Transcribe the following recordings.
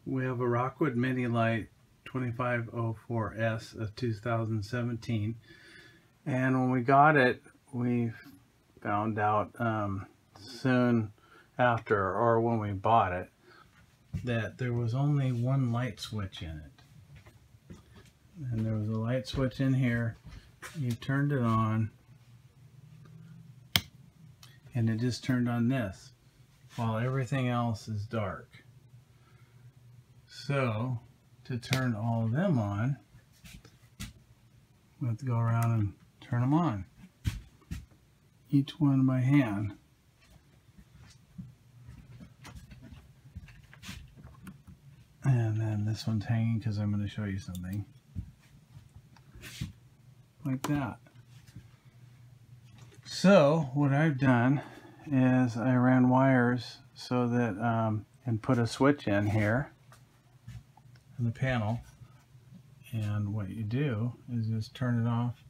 We have a Rockwood Mini Light 2504S of 2017, and when we got it, we found out soon after, or when we bought it, that there was only one light switch in it. And there was a light switch in here. You turned it on, and it just turned on this, while everything else is dark. So, to turn all of them on, we have to go around and turn them on. Each one by hand. And then this one's hanging because I'm going to show you something. Like that. So, what I've done is I ran wires so that, and put a switch in here in the panel, and what you do is just turn it off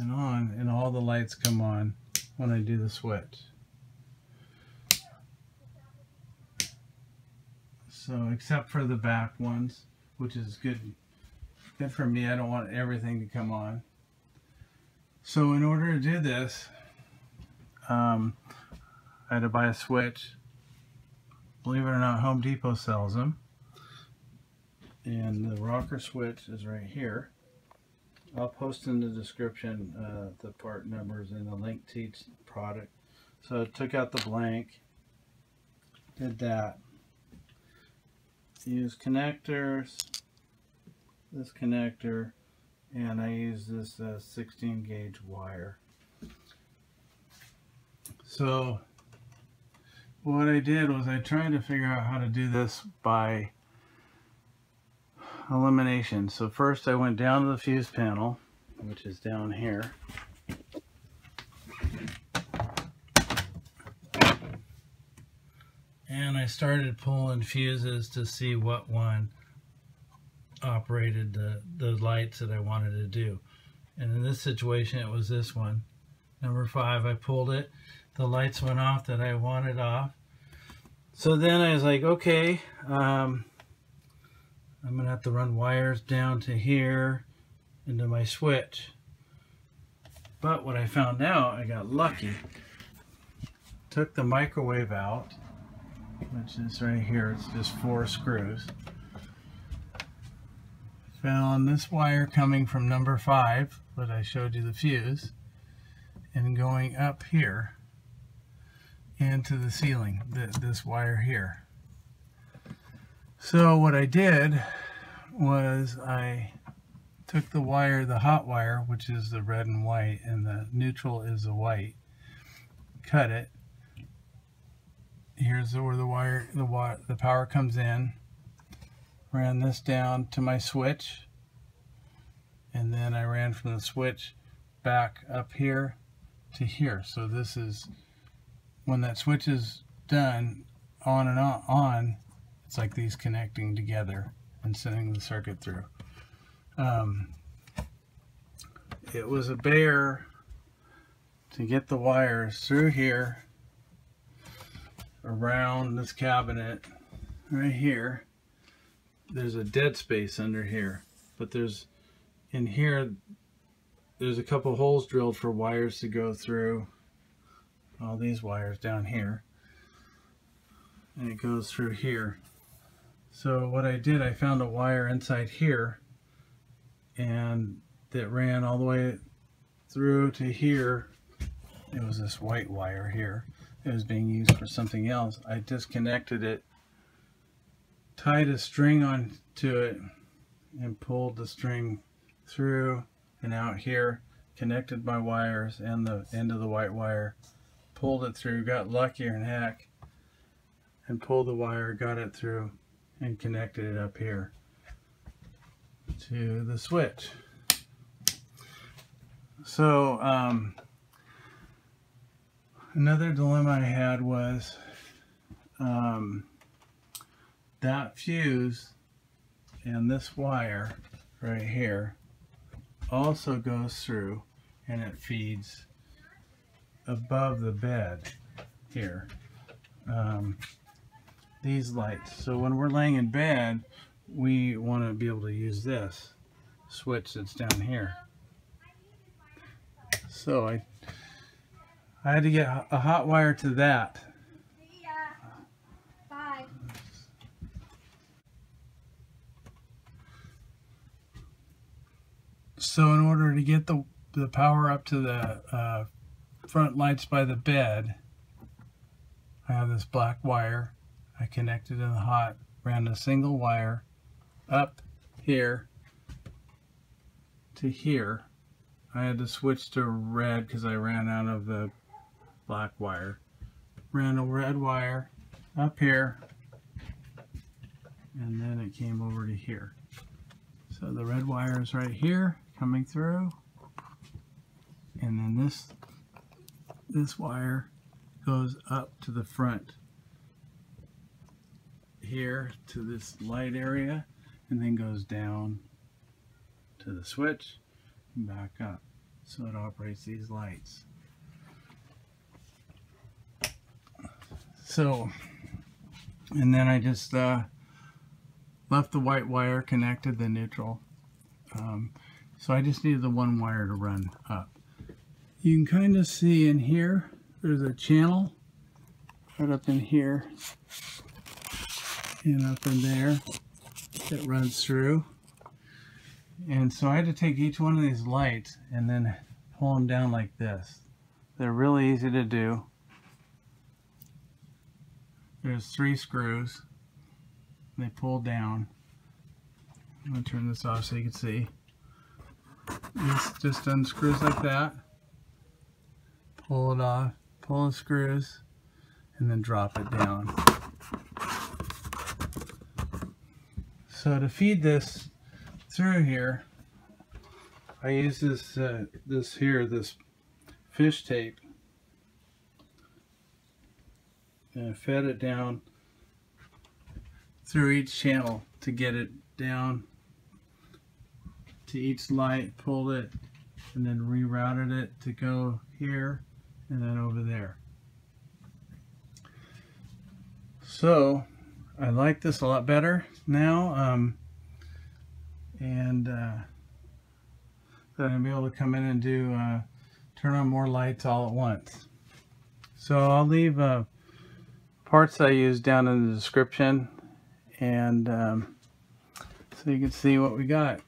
and on, and all the lights come on when I do the switch. So except for the back ones, which is good for me. I don't want everything to come on. So in order to do this, I had to buy a switch. Believe it or not, Home Depot sells them. And the rocker switch is right here. I'll post in the description the part numbers and the link to each product. So I took out the blank, did that. Use connectors, this connector, and I use this 16 gauge wire. So what I did was I tried to figure out how to do this by elimination. So first I went down to the fuse panel, which is down here, and I started pulling fuses to see what one operated the lights that I wanted to do. And in this situation it was this one, number 5. I pulled it, the lights went off that I wanted off. So then I was like, okay, I'm going to have to run wires down to here into my switch. But what I found out, I got lucky. Took the microwave out, which is right here. It's just 4 screws. Found this wire coming from number 5, but I showed you the fuse, and going up here into the ceiling, this wire here. So what I did was I took the wire, the hot wire, which is the red and white, and the neutral is the white, cut it. Here's where the power comes in. Ran this down to my switch, and then I ran from the switch back up here to here. So this is, when that switch is done, on and on, it's like these connecting together and sending the circuit through. It was a bear to get the wires through here, around this cabinet right here. There's a dead space under here, but there's a couple holes drilled for wires to go through. All these wires down here, and it goes through here. So what I did, I found a wire inside here, and that ran all the way through to here. It was this white wire here. It was being used for something else. I disconnected it, tied a string onto it, and pulled the string through and out here, connected my wires and the end of the white wire, pulled it through, got luckier than heck, and pulled the wire, got it through, and connected it up here to the switch. So another dilemma I had was that fuse and this wire right here also goes through, and it feeds above the bed here. these lights. So when we're laying in bed, we want to be able to use this switch that's down here. So I had to get a hot wire to that. Bye. So in order to get the power up to the front lights by the bed, I have this black wire. I connected in the hot, ran a single wire up here to here. I had to switch to red because I ran out of the black wire. Ran a red wire up here, and then it came over to here. So the red wire is right here coming through, and then this wire goes up to the front here to this light area, and then goes down to the switch and back up. So it operates these lights. So, and then I just left the white wire connected, the neutral. So I just needed the one wire to run up. You can kind of see in here, there's a channel right up in here and up in there that runs through. And so I had to take each one of these lights and then pull them down like this. They're really easy to do. There's 3 screws. They pull down. I'm going to turn this off so you can see. This just unscrews like that. Pull it off, pull the screws, and then drop it down. So to feed this through here, I use this this fish tape, and I fed it down through each channel to get it down to each light, pulled it, and then rerouted it to go here and then over there. So I like this a lot better now, and then I'll be able to come in and do turn on more lights all at once. So I'll leave parts I use down in the description, and so you can see what we got.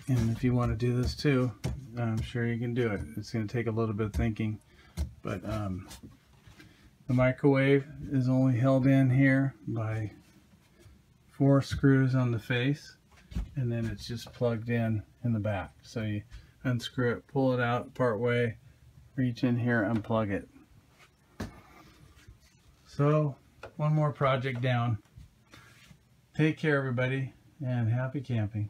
And if you want to do this too, I'm sure you can do it. It's going to take a little bit of thinking, but the microwave is only held in here by 4 screws on the face, and then it's just plugged in the back. So you unscrew it, pull it out part way, reach in here, unplug it. So one more project down. Take care, everybody, and happy camping.